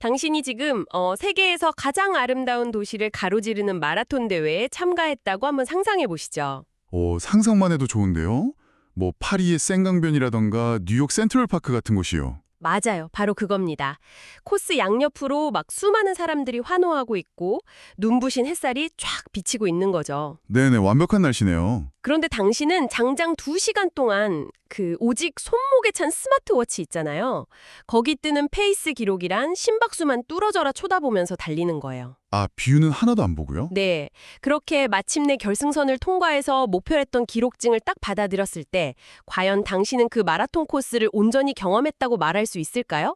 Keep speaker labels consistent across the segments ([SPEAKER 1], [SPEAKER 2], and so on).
[SPEAKER 1] 당신이 지금 세계에서 가장 아름다운 도시를 가로지르는 마라톤 대회에 참가했다고 한번 상상해 보시죠.
[SPEAKER 2] 상상만 해도 좋은데요? 뭐 파리의 생강변이라던가 뉴욕 센트럴파크 같은 곳이요.
[SPEAKER 1] 맞아요. 바로 그겁니다. 코스 양옆으로 막 수많은 사람들이 환호하고 있고 눈부신 햇살이 쫙 비치고 있는 거죠.
[SPEAKER 2] 네네, 완벽한 날씨네요.
[SPEAKER 1] 그런데 당신은 장장 2시간 동안 오직 손목에 찬 스마트워치 있잖아요. 거기 뜨는 페이스 기록이란 심박수만 뚫어져라 쳐다보면서 달리는 거예요.
[SPEAKER 2] 아, 뷰는 하나도 안 보고요?
[SPEAKER 1] 네, 그렇게 마침내 결승선을 통과해서 목표했던 기록증을 딱 받아들였을 때 과연 당신은 그 마라톤 코스를 온전히 경험했다고 말할 수 있을까요?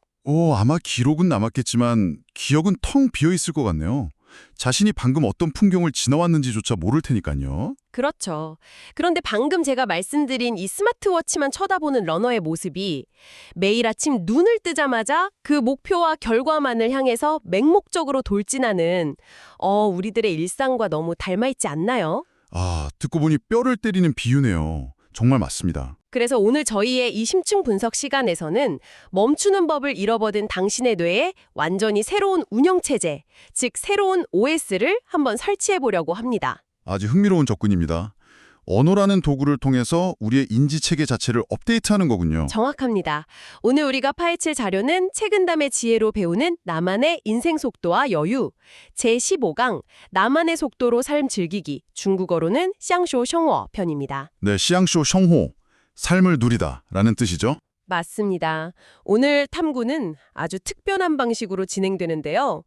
[SPEAKER 2] 아마 기록은 남았겠지만 기억은 텅 비어 있을 것 같네요. 자신이 방금 어떤 풍경을 지나왔는지조차 모를 테니까요.
[SPEAKER 1] 그렇죠. 그런데 방금 제가 말씀드린 이 스마트워치만 쳐다보는 러너의 모습이 매일 아침 눈을 뜨자마자 그 목표와 결과만을 향해서 맹목적으로 돌진하는 우리들의 일상과 너무 닮아있지 않나요?
[SPEAKER 2] 아, 듣고 보니 뼈를 때리는 비유네요. 정말 맞습니다.
[SPEAKER 1] 그래서 오늘 저희의 이 심층 분석 시간에서는 멈추는 법을 잃어버린 당신의 뇌에 완전히 새로운 운영체제, 즉 새로운 OS를 한번 설치해 보려고 합니다.
[SPEAKER 2] 아주 흥미로운 접근입니다. 언어라는 도구를 통해서 우리의 인지체계 자체를 업데이트하는 거군요.
[SPEAKER 1] 정확합니다. 오늘 우리가 파헤칠 자료는 책은담의 지혜로 배우는 나만의 인생 속도와 여유, 제15강 나만의 속도로 삶 즐기기, 중국어로는 샹쇼 셩어 편입니다.
[SPEAKER 2] 네, 시앙쇼 셩호, 삶을 누리다 라는 뜻이죠.
[SPEAKER 1] 맞습니다. 오늘 탐구는 아주 특별한 방식으로 진행되는데요.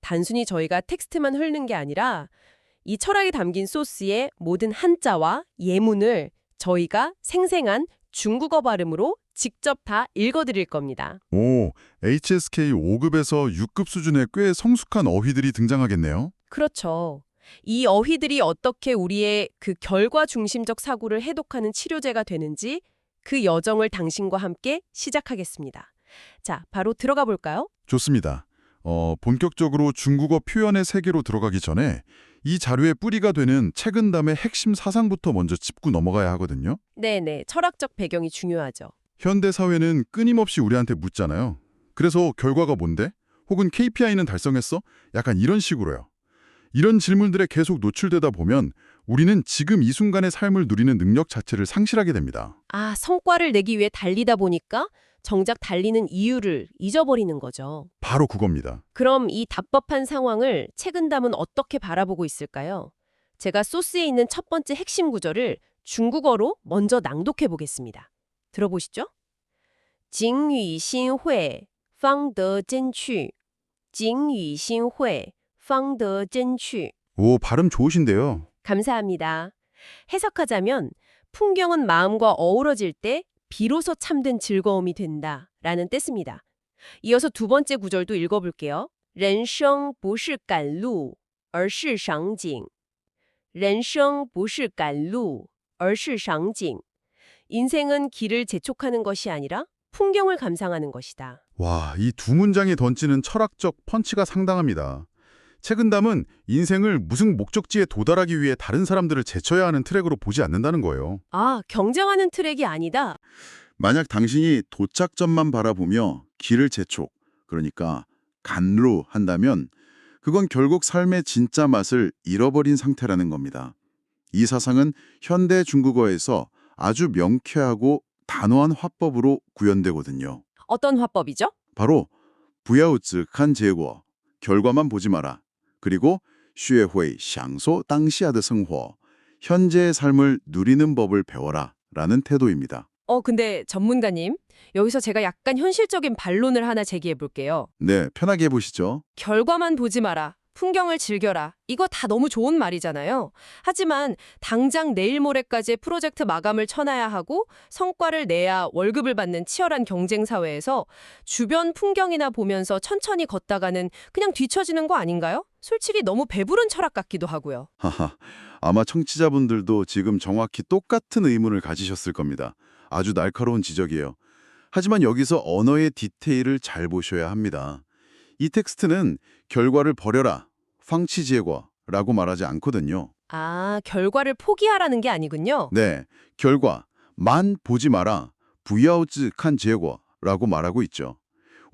[SPEAKER 1] 단순히 저희가 텍스트만 훑는 게 아니라 이 철학이 담긴 소스의 모든 한자와 예문을 저희가 생생한 중국어 발음으로 직접 다 읽어드릴 겁니다.
[SPEAKER 2] HSK 5급에서 6급 수준의 꽤 성숙한 어휘들이 등장하겠네요.
[SPEAKER 1] 그렇죠. 이 어휘들이 어떻게 우리의 그 결과 중심적 사고를 해독하는 치료제가 되는지 그 여정을 당신과 함께 시작하겠습니다. 자, 바로 들어가 볼까요?
[SPEAKER 2] 좋습니다. 본격적으로 중국어 표현의 세계로 들어가기 전에 이 자료의 뿌리가 되는 책은담의 핵심 사상부터 먼저 짚고 넘어가야 하거든요.
[SPEAKER 1] 네네, 철학적 배경이 중요하죠.
[SPEAKER 2] 현대 사회는 끊임없이 우리한테 묻잖아요. 그래서 결과가 뭔데? 혹은 KPI는 달성했어? 약간 이런 식으로요. 이런 질문들에 계속 노출되다 보면 우리는 지금 이 순간의 삶을 누리는 능력 자체를 상실하게 됩니다.
[SPEAKER 1] 아, 성과를 내기 위해 달리다 보니까 정작 달리는 이유를 잊어버리는 거죠.
[SPEAKER 2] 바로 그겁니다.
[SPEAKER 1] 그럼 이 답답한 상황을 책은담은 어떻게 바라보고 있을까요? 제가 소스에 있는 첫 번째 핵심 구절을 중국어로 먼저 낭독해 보겠습니다. 들어보시죠. 景与心会方得真趣. 景与心会方得真趣.
[SPEAKER 2] 발음 좋으신데요.
[SPEAKER 1] 감사합니다. 해석하자면 풍경은 마음과 어우러질 때 비로소 참된 즐거움이 된다 라는 뜻입니다. 이어서 두 번째 구절도 읽어볼게요. 人生不是赶路而是赏景. 人生不是赶路而是赏景. 인생은 길을 재촉하는 것이 아니라 풍경을 감상하는 것이다.
[SPEAKER 2] 와, 이 두 문장이 던지는 철학적 펀치가 상당합니다. 책은담은 인생을 무슨 목적지에 도달하기 위해 다른 사람들을 제쳐야 하는 트랙으로 보지 않는다는 거예요.
[SPEAKER 1] 아, 경쟁하는 트랙이 아니다.
[SPEAKER 3] 만약 당신이 도착점만 바라보며 길을 재촉, 그러니까 간루 한다면 그건 결국 삶의 진짜 맛을 잃어버린 상태라는 겁니다. 이 사상은 현대 중국어에서 아주 명쾌하고 단호한 화법으로 구현되거든요.
[SPEAKER 1] 어떤 화법이죠?
[SPEAKER 3] 바로 부야우즈칸 제고, 결과만 보지 마라. 그리고 슈에회이 샹소 당시아의 생활, 현재의 삶을 누리는 법을 배워라 라는 태도입니다.
[SPEAKER 1] 근데 전문가님, 여기서 제가 약간 현실적인 반론을 하나 제기해 볼게요.
[SPEAKER 3] 네, 편하게 해보시죠.
[SPEAKER 1] 결과만 보지 마라. 풍경을 즐겨라. 이거 다 너무 좋은 말이잖아요. 하지만 당장 내일 모레까지 프로젝트 마감을 쳐놔야 하고 성과를 내야 월급을 받는 치열한 경쟁 사회에서 주변 풍경이나 보면서 천천히 걷다가는 그냥 뒤처지는 거 아닌가요? 솔직히 너무 배부른 철학 같기도 하고요.
[SPEAKER 3] 하하, 아마 청취자분들도 지금 정확히 똑같은 의문을 가지셨을 겁니다. 아주 날카로운 지적이에요. 하지만 여기서 언어의 디테일을 잘 보셔야 합니다. 이 텍스트는 결과를 버려라, 황치제거라고 말하지 않거든요.
[SPEAKER 1] 아, 결과를 포기하라는 게 아니군요.
[SPEAKER 3] 네, 결과, 만 보지 마라, 부야우즈칸 제거라고 말하고 있죠.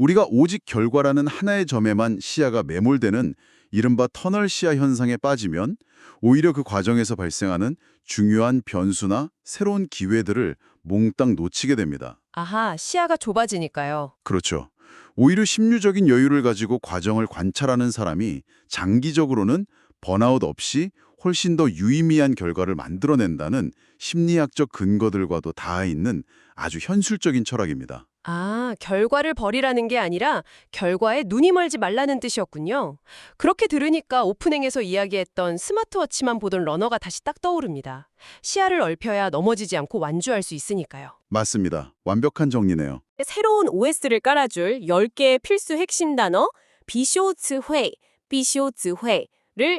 [SPEAKER 3] 우리가 오직 결과라는 하나의 점에만 시야가 매몰되는 이른바 터널 시야 현상에 빠지면 오히려 그 과정에서 발생하는 중요한 변수나 새로운 기회들을 몽땅 놓치게 됩니다.
[SPEAKER 1] 아하, 시야가 좁아지니까요.
[SPEAKER 3] 그렇죠. 오히려 심리적인 여유를 가지고 과정을 관찰하는 사람이 장기적으로는 번아웃 없이 훨씬 더 유의미한 결과를 만들어낸다는 심리학적 근거들과도 닿아 있는 아주 현실적인 철학입니다.
[SPEAKER 1] 아, 결과를 버리라는 게 아니라 결과에 눈이 멀지 말라는 뜻이었군요. 그렇게 들으니까 오프닝에서 이야기했던 스마트워치만 보던 러너가 다시 딱 떠오릅니다. 시야를 넓혀야 넘어지지 않고 완주할 수 있으니까요.
[SPEAKER 3] 맞습니다. 완벽한 정리네요.
[SPEAKER 1] 새로운 OS를 깔아줄 10개의 필수 핵심 단어 비쇼츠회를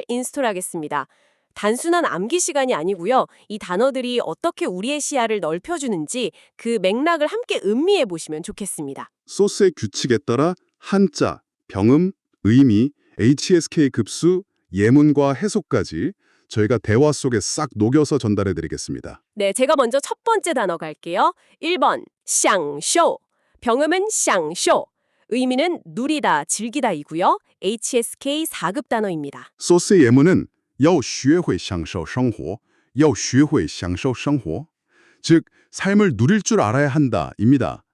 [SPEAKER 1] 인스톨하겠습니다. 단순한 암기 시간이 아니고요. 이 단어들이 어떻게 우리의 시야를 넓혀주는지 그 맥락을 함께 음미해 보시면 좋겠습니다.
[SPEAKER 4] 소스의 규칙에 따라 한자, 병음, 의미, HSK 급수, 예문과 해석까지 저희가 대화 속에 싹 녹여서 전달해 드리겠습니다.
[SPEAKER 1] 네, 제가 먼저 첫 번째 단어 갈게요. 1번, 享受. 병음은 享受. 의미는 누리다, 즐기다이고요. HSK 4급 단어입니다.
[SPEAKER 4] 소스의 예문은 要学会享受生活, 要学会享受生活. 즉, 삶을 누릴 줄 알아야 한다입니다.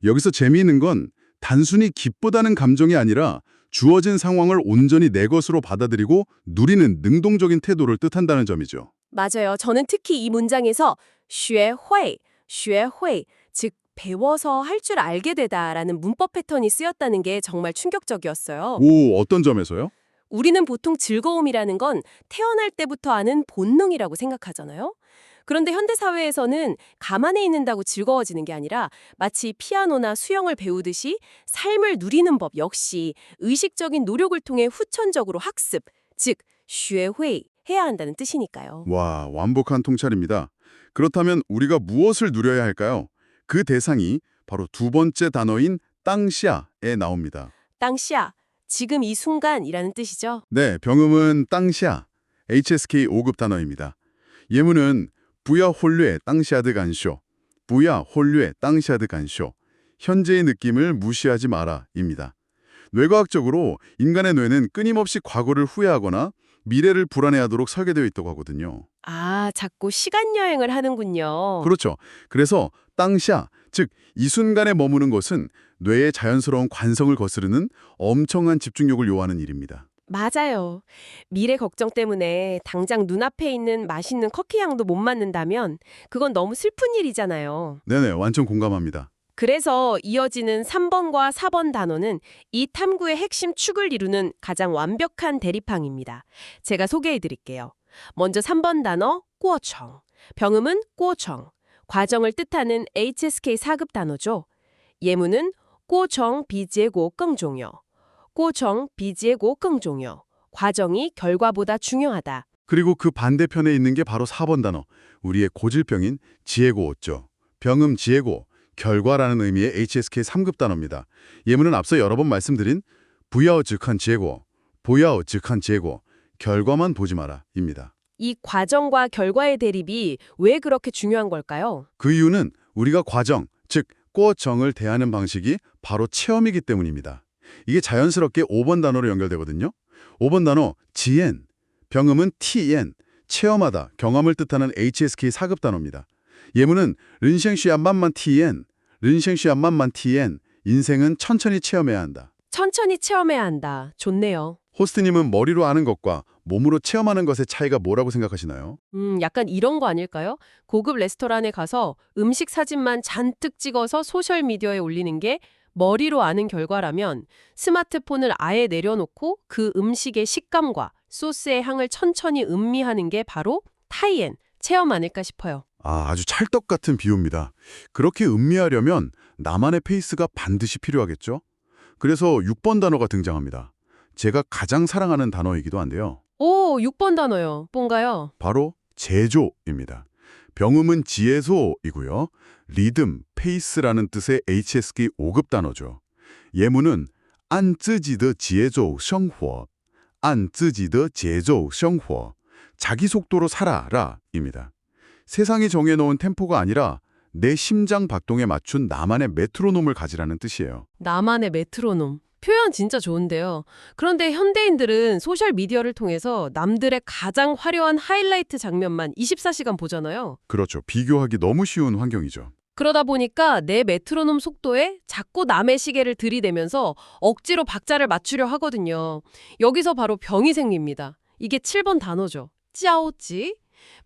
[SPEAKER 4] 여기서 재미있는 건 단순히 기쁘다는 감정이 아니라 주어진 상황을 온전히 내 것으로 받아들이고 누리는 능동적인 태도를 뜻한다는 점이죠.
[SPEAKER 1] 맞아요. 저는 특히 이 문장에서 学会, 学会, 즉 배워서 할 줄 알게 되다라는 문법 패턴이 쓰였다는 게 정말 충격적이었어요.
[SPEAKER 4] 오, 어떤 점에서요?
[SPEAKER 1] 우리는 보통 즐거움이라는 건 태어날 때부터 아는 본능이라고 생각하잖아요. 그런데 현대사회에서는 가만히 있는다고 즐거워지는 게 아니라 마치 피아노나 수영을 배우듯이 삶을 누리는 법 역시 의식적인 노력을 통해 후천적으로 학습, 즉, 学会 해야 한다는 뜻이니까요.
[SPEAKER 2] 와, 완벽한 통찰입니다. 그렇다면 우리가 무엇을 누려야 할까요? 그 대상이 바로 두 번째 단어인 땅시아에 나옵니다.
[SPEAKER 1] 당시야, 지금 이 순간이라는 뜻이죠.
[SPEAKER 2] 네, 병음은 땅시아, HSK 5급 단어입니다. 예문은 부야 홀류의 땅시아드 간쇼, 부야 홀류의 땅시아드 간쇼, 현재의 느낌을 무시하지 마라입니다. 뇌과학적으로 인간의 뇌는 끊임없이 과거를 후회하거나 미래를 불안해하도록 설계되어 있다고 하거든요.
[SPEAKER 1] 아, 자꾸 시간 여행을 하는군요.
[SPEAKER 2] 그렇죠. 그래서 땅시아, 즉 이 순간에 머무는 것은 뇌의 자연스러운 관성을 거스르는 엄청난 집중력을 요하는 일입니다.
[SPEAKER 1] 맞아요. 미래 걱정 때문에 당장 눈앞에 있는 맛있는 커피 향도 못 맡는다면 그건 너무 슬픈 일이잖아요.
[SPEAKER 2] 네네, 완전 공감합니다.
[SPEAKER 1] 그래서 이어지는 3번과 4번 단어는 이 탐구의 핵심 축을 이루는 가장 완벽한 대립항입니다. 제가 소개해 드릴게요. 먼저 3번 단어, 过程. 병음은 过程. 과정을 뜻하는 HSK 4급 단어죠. 예문은 过程比结果更重要. 过程比结果更重要. 과정이 결과보다 중요하다.
[SPEAKER 2] 그리고 그 반대편에 있는 게 바로 4번 단어, 우리의 고질병인 지혜고죠. 병음 지혜고, 결과라는 의미의 HSK 3급 단어입니다. 예문은 앞서 여러 번 말씀드린 부야오 즉한 지혜고, 부야오 즉한 지혜고, 결과만 보지 마라입니다.
[SPEAKER 1] 이 과정과 결과의 대립이 왜 그렇게 중요한 걸까요?
[SPEAKER 2] 그 이유는 우리가 과정, 즉 꼬정을 대하는 방식이 바로 체험이기 때문입니다. 이게 자연스럽게 5번 단어로 연결되거든요. 5번 단어 지엔, 병음은 티엔, 체험하다, 경험을 뜻하는 HSK 4급 단어입니다. 예문은 른생쉬안만만 티엔, 른생쉬안만만 티엔, 인생은 천천히 체험해야 한다.
[SPEAKER 1] 천천히 체험해야 한다. 좋네요.
[SPEAKER 2] 호스트님은 머리로 아는 것과 몸으로 체험하는 것의 차이가 뭐라고 생각하시나요?
[SPEAKER 1] 약간 이런 거 아닐까요? 고급 레스토랑에 가서 음식 사진만 잔뜩 찍어서 소셜미디어에 올리는 게 머리로 아는 결과라면 스마트폰을 아예 내려놓고 그 음식의 식감과 소스의 향을 천천히 음미하는 게 바로 타이엔, 체험 아닐까 싶어요.
[SPEAKER 2] 아주 찰떡 같은 비유입니다. 그렇게 음미하려면 나만의 페이스가 반드시 필요하겠죠? 그래서 6번 단어가 등장합니다. 제가 가장 사랑하는 단어이기도 한데요.
[SPEAKER 1] 오, 6번 단어요. 뭔가요?
[SPEAKER 2] 바로 제조입니다. 병음은 지혜소이고요. 리듬, 페이스라는 뜻의 HSK 5급 단어죠. 예문은 안自己的 节奏 生活, 안 自己的 节奏 生活, 자기 속도로 살아라 입니다. 세상이 정해놓은 템포가 아니라 내 심장 박동에 맞춘 나만의 메트로놈을 가지라는 뜻이에요.
[SPEAKER 1] 나만의 메트로놈. 표현 진짜 좋은데요. 그런데 현대인들은 소셜미디어를 통해서 남들의 가장 화려한 하이라이트 장면만 24시간 보잖아요.
[SPEAKER 2] 그렇죠. 비교하기 너무 쉬운 환경이죠.
[SPEAKER 1] 그러다 보니까 내 메트로놈 속도에 자꾸 남의 시계를 들이대면서 억지로 박자를 맞추려 하거든요. 여기서 바로 병이 생깁니다. 이게 7번 단어죠. 짜오지.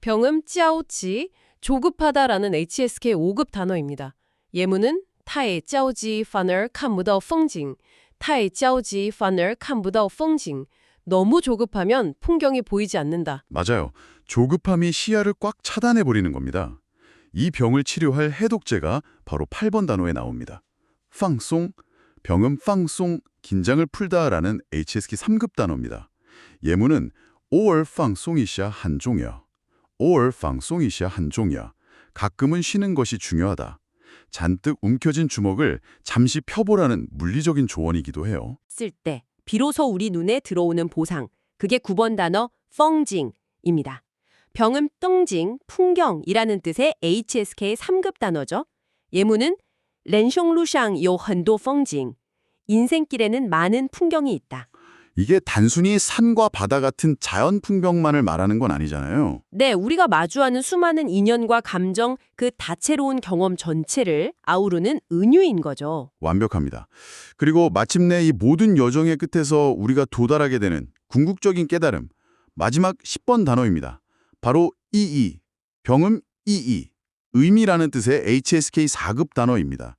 [SPEAKER 1] 병음 짜오지. 조급하다라는 HSK 5급 단어입니다. 예문은 타이 짜오지 파너 칸무더 펑징. 타이 짜오지 파너 칸무더 펑징. 너무 조급하면 풍경이 보이지 않는다.
[SPEAKER 2] 맞아요. 조급함이 시야를 꽉 차단해버리는 겁니다. 이 병을 치료할 해독제가 바로 8번 단어에 나옵니다. 팡송, 병음 팡송, 긴장을 풀다라는 HSK 3급 단어입니다. 예문은 偶尔 팡송이샤 한종이야. 偶尔 팡송이샤 한종이야. 가끔은 쉬는 것이 중요하다. 잔뜩 움켜진 주먹을 잠시 펴보라는 물리적인 조언이기도 해요.
[SPEAKER 1] 쓸 때 비로소 우리 눈에 들어오는 보상. 그게 9번 단어 펑징입니다. 병음 떵징, 풍경이라는 뜻의 HSK 3급 단어죠. 예문은 렌숑루샹 요 헌도 펑징. 인생길에는 많은 풍경이 있다.
[SPEAKER 2] 이게 단순히 산과 바다 같은 자연 풍경만을 말하는 건 아니잖아요.
[SPEAKER 1] 네, 우리가 마주하는 수많은 인연과 감정, 그 다채로운 경험 전체를 아우르는 은유인 거죠.
[SPEAKER 2] 완벽합니다. 그리고 마침내 이 모든 여정의 끝에서 우리가 도달하게 되는 궁극적인 깨달음, 마지막 10번 단어입니다. 바로 이이, 병음 이이, 의미라는 뜻의 HSK 4급 단어입니다.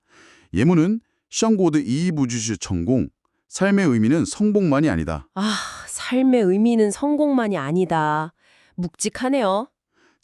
[SPEAKER 2] 예문은 샹고드 이이부주슈 천공, 삶의 의미는 성공만이 아니다.
[SPEAKER 1] 아, 삶의 의미는 성공만이 아니다. 묵직하네요.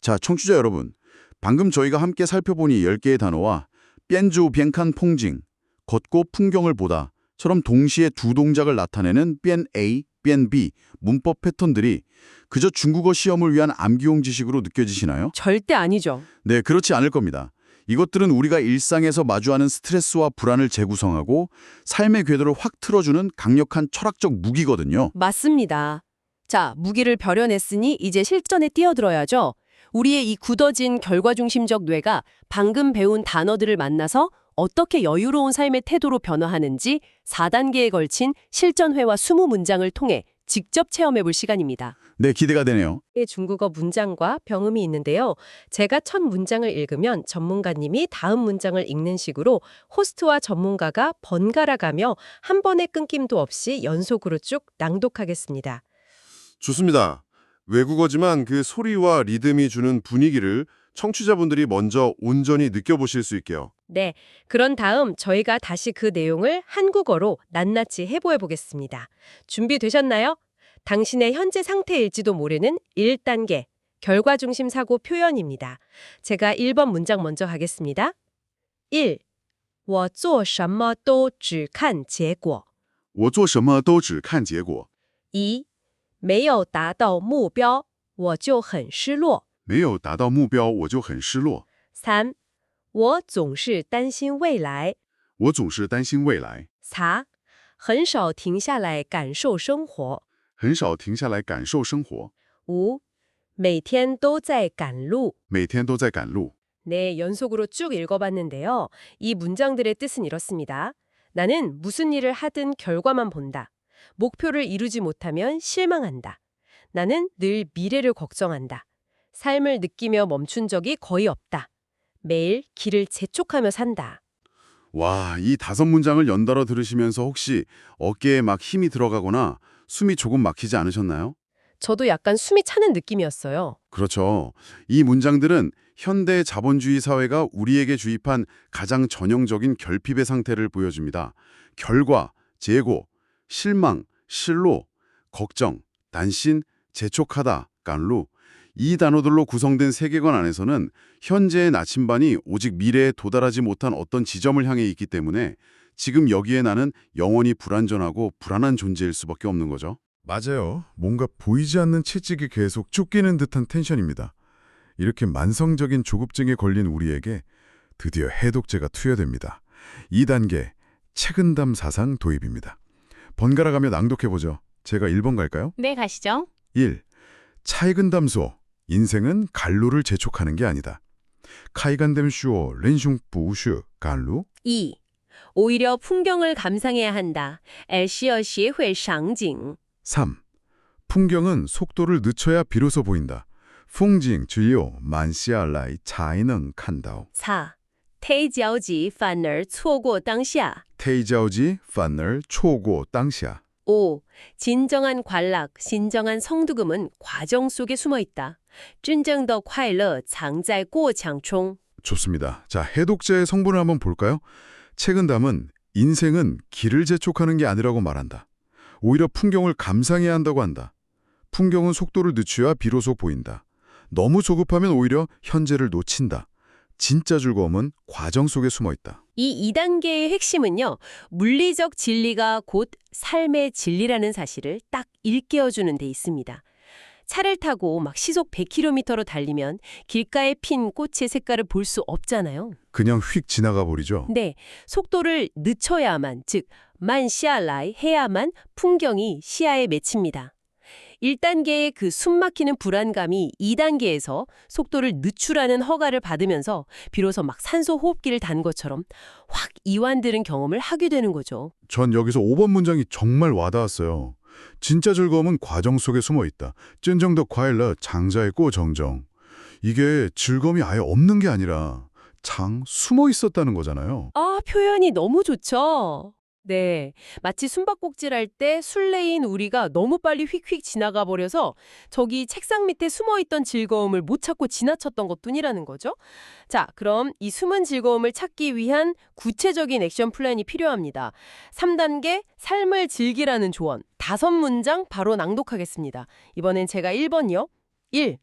[SPEAKER 2] 자, 청취자 여러분, 방금 저희가 함께 살펴본 이 10개의 단어와 삐엔주 비엔칸 퐁징, 걷고 풍경을 보다처럼 동시에 두 동작을 나타내는 삐엔 A, 삐엔 B 문법 패턴들이 그저 중국어 시험을 위한 암기용 지식으로 느껴지시나요?
[SPEAKER 1] 절대 아니죠.
[SPEAKER 2] 네, 그렇지 않을 겁니다. 이것들은 우리가 일상에서 마주하는 스트레스와 불안을 재구성하고 삶의 궤도를 확 틀어주는 강력한 철학적 무기거든요.
[SPEAKER 1] 맞습니다. 자, 무기를 벼려냈으니 이제 실전에 뛰어들어야죠. 우리의 이 굳어진 결과중심적 뇌가 방금 배운 단어들을 만나서 어떻게 여유로운 삶의 태도로 변화하는지 4단계에 걸친 실전회화 20문장을 통해 직접 체험해볼 시간입니다.
[SPEAKER 2] 네, 기대가 되네요.
[SPEAKER 1] 중국어 문장과 병음이 있는데요. 제가 첫 문장을 읽으면 전문가님이 다음 문장을 읽는 식으로 호스트와 전문가가 번갈아가며 한 번의 끊김도 없이 연속으로 쭉 낭독하겠습니다.
[SPEAKER 5] 좋습니다. 외국어지만 그 소리와 리듬이 주는 분위기를 청취자분들이 먼저 온전히 느껴보실 수 있게요.
[SPEAKER 1] 네, 그런 다음 저희가 다시 그 내용을 한국어로 낱낱이 해보겠습니다. 준비되셨나요? 당신의 현재 상태일지도 모르는 1단계, 결과중심 사고 표현입니다. 제가 1번 문장 먼저 하겠습니다. 1. 我做什么都只看结果。
[SPEAKER 2] 我做什么都只看结果。
[SPEAKER 1] 2. 没有达到目标，我就很失落。
[SPEAKER 2] 没有达到目标，我就很失落。
[SPEAKER 1] 3. 我总是担心未来。
[SPEAKER 2] 我总是担心未来，
[SPEAKER 1] 4. 很少停下来感受生活。
[SPEAKER 2] 很少停下来感受生活。
[SPEAKER 1] 5. 每天都在赶路。
[SPEAKER 2] 每天都在赶路。
[SPEAKER 1] 네, 연속으로 쭉 읽어봤는데요. 이 문장들의 뜻은 이렇습니다. 나는 무슨 일을 하든 결과만 본다. 목표를 이루지 못하면 실망한다. 나는 늘 미래를 걱정한다. 삶을 느끼며 멈춘 적이 거의 없다. 매일 길을 재촉하며 산다.
[SPEAKER 2] 와, 이 5문장을 연달아 들으시면서 혹시 어깨에 막 힘이 들어가거나 숨이 조금 막히지 않으셨나요?
[SPEAKER 1] 저도 약간 숨이 차는 느낌이었어요.
[SPEAKER 2] 그렇죠. 이 문장들은 현대 자본주의 사회가 우리에게 주입한 가장 전형적인 결핍의 상태를 보여줍니다. 결과, 재고, 실망, 실로, 걱정, 단신, 재촉하다, 깐루. 이 단어들로 구성된 세계관 안에서는 현재의 나침반이 오직 미래에 도달하지 못한 어떤 지점을 향해 있기 때문에 지금 여기에 나는 영원히 불완전하고 불안한 존재일 수밖에 없는 거죠. 맞아요. 뭔가 보이지 않는 채찍이 계속 쫓기는 듯한 텐션입니다. 이렇게 만성적인 조급증에 걸린 우리에게 드디어 해독제가 투여됩니다. 2단계, 책은담 사상 도입입니다. 번갈아가며 낭독해보죠. 제가 1번 갈까요?
[SPEAKER 6] 네, 가시죠.
[SPEAKER 2] 1. 차익은담소. 인생은 갈루를 재촉하는 게 아니다. 开干댐 쉬워 렌숑 부슈 간루
[SPEAKER 1] 2. 오히려 풍경을 감상해야 한다. 而需要学会赏景
[SPEAKER 2] 3. 풍경은 속도를 늦춰야 비로소 보인다. 풍징只有慢下来才能看到
[SPEAKER 1] 4. 太着急反而错过当下
[SPEAKER 2] 太着急反而错过当下
[SPEAKER 1] 5. 진정한 관락, 진정한 성두금은 과정 속에 숨어 있다. 真正的快乐藏在过程中
[SPEAKER 2] 좋습니다. 자, 해독제의 성분을 한번 볼까요? 책은 담은 인생은 길을 재촉하는 게 아니라고 말한다. 오히려 풍경을 감상해야 한다고 한다. 풍경은 속도를 늦춰야 비로소 보인다. 너무 조급하면 오히려 현재를 놓친다. 진짜 즐거움은 과정 속에 숨어 있다.
[SPEAKER 1] 이 2단계의 핵심은요. 물리적 진리가 곧 삶의 진리라는 사실을 딱 일깨워주는 데 있습니다. 차를 타고 막 시속 100km로 달리면 길가에 핀 꽃의 색깔을 볼 수 없잖아요.
[SPEAKER 2] 그냥 휙 지나가 버리죠.
[SPEAKER 1] 네, 속도를 늦춰야만, 즉慢下来해야만 풍경이 시야에 맺힙니다. 1단계의 그 숨막히는 불안감이 2단계에서 속도를 늦추라는 허가를 받으면서 비로소 막 산소 호흡기를 단 것처럼 확 이완되는 경험을 하게 되는 거죠.
[SPEAKER 2] 전 여기서 5번 문장이 정말 와닿았어요. 진짜 즐거움은 과정 속에 숨어 있다. 真正的快乐藏在过程中. 이게 즐거움이 아예 없는 게 아니라 장 숨어 있었다는 거잖아요.
[SPEAKER 1] 아, 표현이 너무 좋죠. 네, 마치 숨바꼭질할 때 술래인 우리가 너무 빨리 휙휙 지나가 버려서 저기 책상 밑에 숨어있던 즐거움을 못 찾고 지나쳤던 것뿐이라는 거죠. 자, 그럼 이 숨은 즐거움을 찾기 위한 구체적인 액션 플랜이 필요합니다. 3단계 삶을 즐기라는 조언 5문장 바로 낭독하겠습니다. 이번엔 제가 1번이요. 1.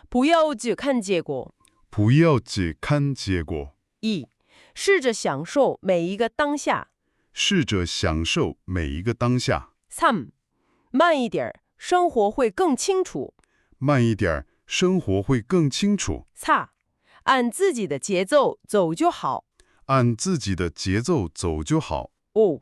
[SPEAKER 1] 不要只看结果
[SPEAKER 2] 不要只看结果
[SPEAKER 1] 2. 试着享受每一个当下
[SPEAKER 2] 试着享受每一个当下
[SPEAKER 1] 3. 慢一点，生活会更清楚。
[SPEAKER 2] 慢一点，生活会更清楚
[SPEAKER 1] 4. 按自己的节奏走就好。
[SPEAKER 2] 按自己的节奏走就好
[SPEAKER 1] 5.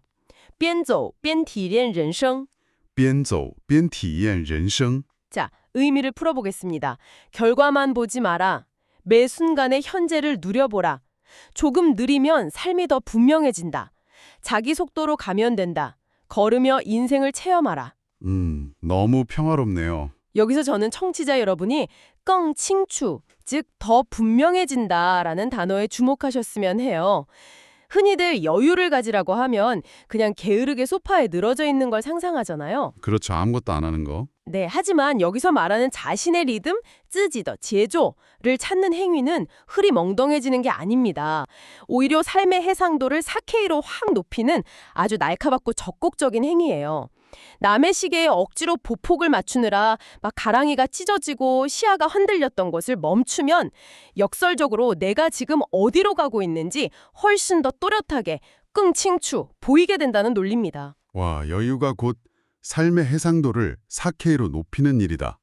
[SPEAKER 1] 边走边体验人生。
[SPEAKER 2] 边走边体验人生
[SPEAKER 1] 자, 의미를 풀어보겠습니다. 결과만 보지 마라. 매 순간의 현재를 누려보라. 조금 느리면 삶이 더 분명해진다. 자기 속도로 가면 된다. 걸으며 인생을 체험하라.
[SPEAKER 2] 너무 평화롭네요.
[SPEAKER 1] 여기서 저는 청취자 여러분이 껑 칭추, 즉 더 분명해진다라는 단어에 주목하셨으면 해요. 흔히들 여유를 가지라고 하면 그냥 게으르게 소파에 늘어져 있는 걸 상상하잖아요.
[SPEAKER 2] 그렇죠. 아무것도 안 하는 거.
[SPEAKER 1] 네, 하지만 여기서 말하는 자신의 리듬, 쯔지더, 제조를 찾는 행위는 흐리멍덩해지는 게 아닙니다. 오히려 삶의 해상도를 4K로 확 높이는 아주 날카롭고 적극적인 행위예요. 남의 시계에 억지로 보폭을 맞추느라 막 가랑이가 찢어지고 시야가 흔들렸던 것을 멈추면 역설적으로 내가 지금 어디로 가고 있는지 훨씬 더 또렷하게 끙칭추 보이게 된다는 논리입니다.
[SPEAKER 2] 와, 여유가 곧 삶의 해상도를 4K로 높이는 일이다.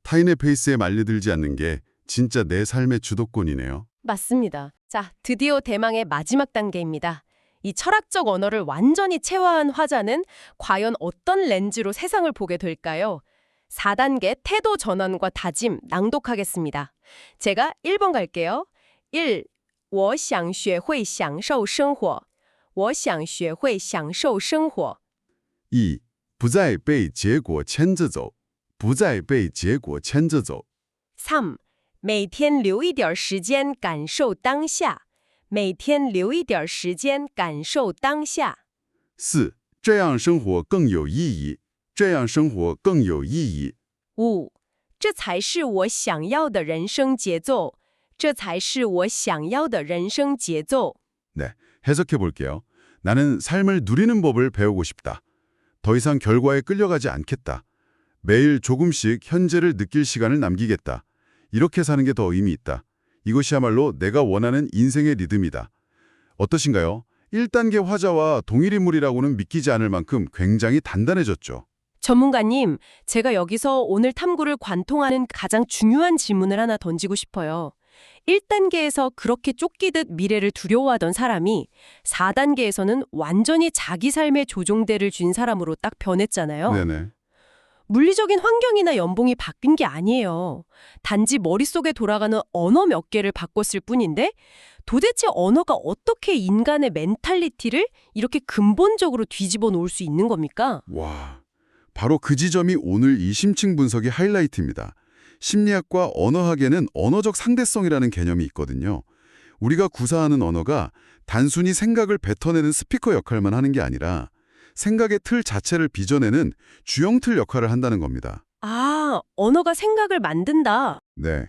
[SPEAKER 2] 타인의 페이스에 말려들지 않는 게 진짜 내 삶의 주도권이네요.
[SPEAKER 1] 맞습니다. 자, 드디어 대망의 마지막 단계입니다. 이 철학적 언어를 완전히 체화한 화자는 과연 어떤 렌즈로 세상을 보게 될까요? 4단계 태도 전환과 다짐 낭독하겠습니다. 제가 1번 갈게요. 1. 我想学会享受生活我想学会享受生活
[SPEAKER 2] 2. 不再被结果牵着走不再被结果牵着走
[SPEAKER 1] 3. 每天留一点时间感受当下每天留一点时间感受当下
[SPEAKER 2] 4. 这样生活更有意义这样生活更有意义
[SPEAKER 1] 5. 这才是我想要的人生节奏这才是我想要的人生节奏
[SPEAKER 2] 네, 해석해 볼게요. 나는 삶을 누리는 법을 배우고 싶다. 더 이상 결과에 끌려가지 않겠다. 매일 조금씩 현재를 느낄 시간을 남기겠다. 이렇게 사는 게 더 의미 있다. 이것이야말로 내가 원하는 인생의 리듬이다. 어떠신가요? 1단계 화자와 동일 인물이라고는 믿기지 않을 만큼 굉장히 단단해졌죠.
[SPEAKER 1] 전문가님, 제가 여기서 오늘 탐구를 관통하는 가장 중요한 질문을 하나 던지고 싶어요. 1단계에서 그렇게 쫓기듯 미래를 두려워하던 사람이 4단계에서는 완전히 자기 삶의 조종대를 쥔 사람으로 딱 변했잖아요.
[SPEAKER 2] 네네.
[SPEAKER 1] 물리적인 환경이나 연봉이 바뀐 게 아니에요. 단지 머릿속에 돌아가는 언어 몇 개를 바꿨을 뿐인데 도대체 언어가 어떻게 인간의 멘탈리티를 이렇게 근본적으로 뒤집어 놓을 수 있는 겁니까?
[SPEAKER 4] 와, 바로 그 지점이 오늘 이 심층 분석의 하이라이트입니다. 심리학과 언어학에는 언어적 상대성이라는 개념이 있거든요. 우리가 구사하는 언어가 단순히 생각을 뱉어내는 스피커 역할만 하는 게 아니라 생각의 틀 자체를 빚어내는 주형틀 역할을 한다는 겁니다.
[SPEAKER 1] 아, 언어가 생각을 만든다.
[SPEAKER 4] 네,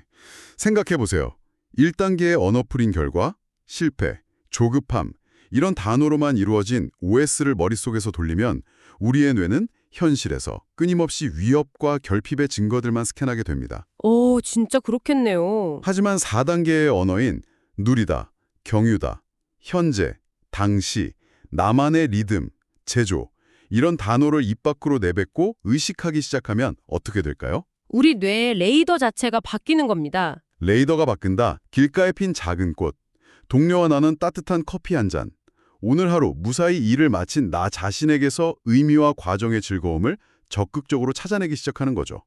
[SPEAKER 4] 생각해보세요. 1단계의 언어풀인 결과, 실패, 조급함, 이런 단어로만 이루어진 OS를 머릿속에서 돌리면 우리의 뇌는 현실에서 끊임없이 위협과 결핍의 증거들만 스캔하게 됩니다.
[SPEAKER 1] 오, 진짜 그렇겠네요.
[SPEAKER 4] 하지만 4단계의 언어인 누리다, 경유다, 현재, 당시, 나만의 리듬, 제조, 이런 단어를 입 밖으로 내뱉고 의식하기 시작하면 어떻게 될까요?
[SPEAKER 1] 우리 뇌의 레이더 자체가 바뀌는 겁니다.
[SPEAKER 4] 레이더가 바뀐다, 길가에 핀 작은 꽃, 동료와 나눈 따뜻한 커피 한 잔, 오늘 하루 무사히 일을 마친 나 자신에게서 의미와 과정의 즐거움을 적극적으로 찾아내기 시작하는 거죠.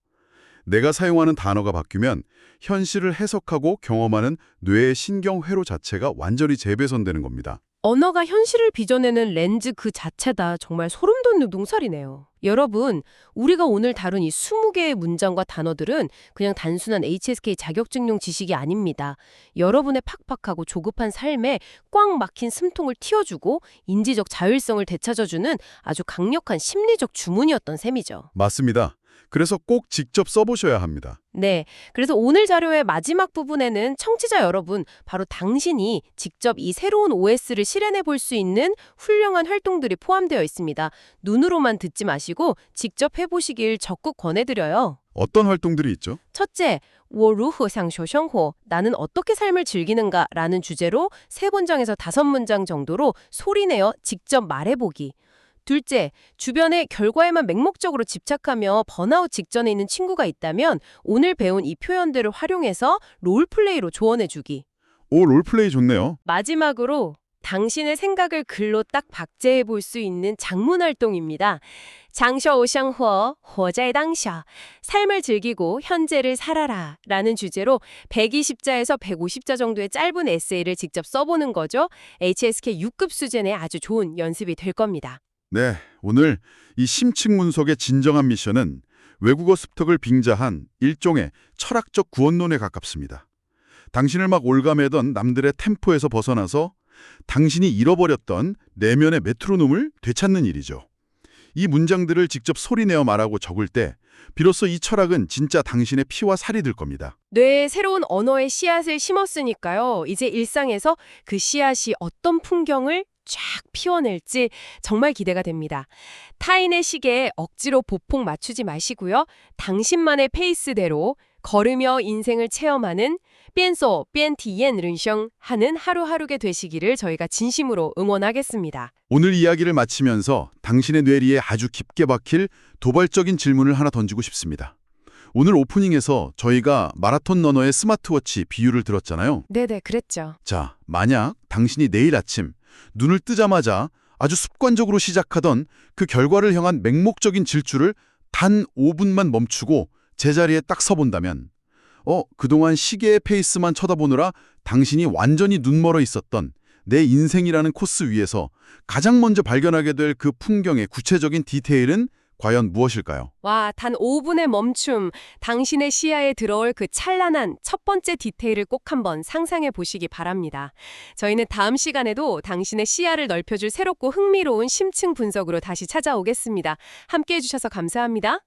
[SPEAKER 4] 내가 사용하는 단어가 바뀌면 현실을 해석하고 경험하는 뇌의 신경 회로 자체가 완전히 재배선되는 겁니다.
[SPEAKER 1] 언어가 현실을 빚어내는 렌즈 그 자체다. 정말 소름 돋는 농설이네요. 여러분, 우리가 오늘 다룬 이 20개의 문장과 단어들은 그냥 단순한 HSK 자격증용 지식이 아닙니다. 여러분의 팍팍하고 조급한 삶에 꽉 막힌 숨통을 틔워주고 인지적 자율성을 되찾아주는 아주 강력한 심리적 주문이었던 셈이죠.
[SPEAKER 4] 맞습니다. 그래서 꼭 직접 써보셔야 합니다.
[SPEAKER 1] 네, 그래서 오늘 자료의 마지막 부분에는 청취자 여러분, 바로 당신이 직접 이 새로운 OS를 실현해 볼 수 있는 훌륭한 활동들이 포함되어 있습니다. 눈으로만 듣지 마시고 직접 해보시길 적극 권해드려요.
[SPEAKER 4] 어떤 활동들이 있죠?
[SPEAKER 1] 첫째, 我如何享受生活, 나는 어떻게 삶을 즐기는가 라는 주제로 3문장에서 5문장 정도로 소리내어 직접 말해보기. 둘째, 주변의 결과에만 맹목적으로 집착하며 번아웃 직전에 있는 친구가 있다면 오늘 배운 이 표현들을 활용해서 롤플레이로 조언해주기.
[SPEAKER 4] 오, 롤플레이 좋네요.
[SPEAKER 1] 마지막으로 당신의 생각을 글로 딱 박제해 볼 수 있는 장문 활동입니다. 장셔오샹허, 허자의当下, 삶을 즐기고 현재를 살아라 라는 주제로 120자에서 150자 정도의 짧은 에세이를 직접 써보는 거죠. HSK 6급 수준의 아주 좋은 연습이 될 겁니다.
[SPEAKER 4] 네, 오늘 이 심층 문석의 진정한 미션은 외국어 습득을 빙자한 일종의 철학적 구원론에 가깝습니다. 당신을 막 올가매던 남들의 템포에서 벗어나서 당신이 잃어버렸던 내면의 메트로놈을 되찾는 일이죠. 이 문장들을 직접 소리내어 말하고 적을 때 비로소 이 철학은 진짜 당신의 피와 살이 될 겁니다.
[SPEAKER 1] 뇌에 새로운 언어의 씨앗을 심었으니까요. 이제 일상에서 그 씨앗이 어떤 풍경을 쫙 피워낼지 정말 기대가 됩니다. 타인의 시계에 억지로 보폭 맞추지 마시고요. 당신만의 페이스대로 걸으며 인생을 체험하는 边走边体验人生 하는 하루하루가 되시기를 저희가 진심으로 응원하겠습니다.
[SPEAKER 4] 오늘 이야기를 마치면서 당신의 뇌리에 아주 깊게 박힐 도발적인 질문을 하나 던지고 싶습니다. 오늘 오프닝에서 저희가 마라톤 러너의 스마트워치 비유를 들었잖아요.
[SPEAKER 1] 네네, 그랬죠.
[SPEAKER 4] 자, 만약 당신이 내일 아침 눈을 뜨자마자 아주 습관적으로 시작하던 그 결과를 향한 맹목적인 질주를 단 5분만 멈추고 제자리에 딱 서본다면 그동안 시계의 페이스만 쳐다보느라 당신이 완전히 눈멀어 있었던 내 인생이라는 코스 위에서 가장 먼저 발견하게 될 그 풍경의 구체적인 디테일은 과연 무엇일까요?
[SPEAKER 1] 와, 단 5분의 멈춤, 당신의 시야에 들어올 그 찬란한 첫 번째 디테일을 꼭 한번 상상해 보시기 바랍니다. 저희는 다음 시간에도 당신의 시야를 넓혀줄 새롭고 흥미로운 심층 분석으로 다시 찾아오겠습니다. 함께해 주셔서 감사합니다.